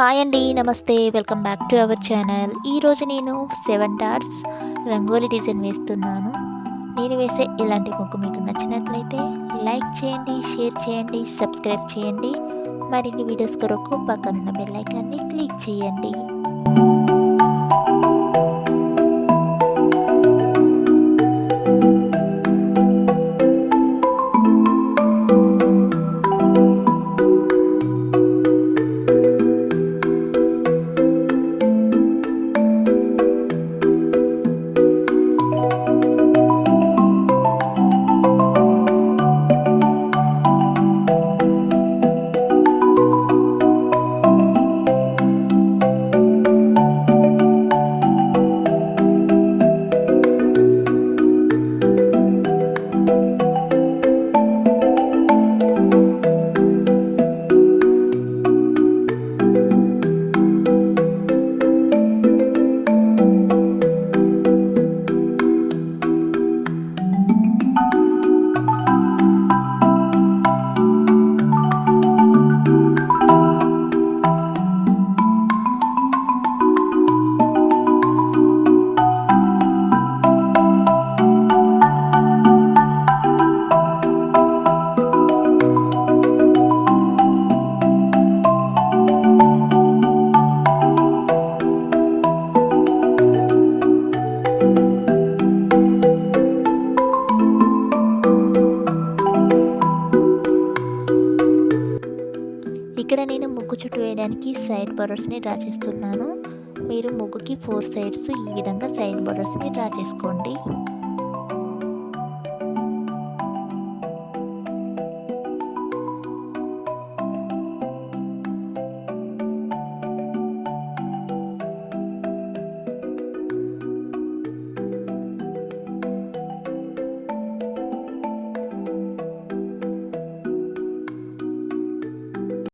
Hi అండి, నమస్తే. Welcome back to our channel. ఈరోజు నేను 7 డాట్స్ రంగోలీ డిజైన్ వేస్తున్నాను. నేను వేసే ఇలాంటి ముగ్గు మీకు నచ్చినట్లయితే లైక్ చేయండి, షేర్ చేయండి, సబ్స్క్రైబ్ చేయండి. మరిన్ని వీడియోస్ కొరకు పక్కనున్న బెల్ ఐకాన్ని క్లిక్ చేయండి. ఇక్కడ నేను ముగ్గు చుట్టూ వేయడానికి సైడ్ బోర్డర్స్ని డ్రా చేస్తున్నాను. మీరు ముగ్గుకి 4 సైడ్స్ ఈ విధంగా సైడ్ బోర్డర్స్ని డ్రా చేసుకోండి.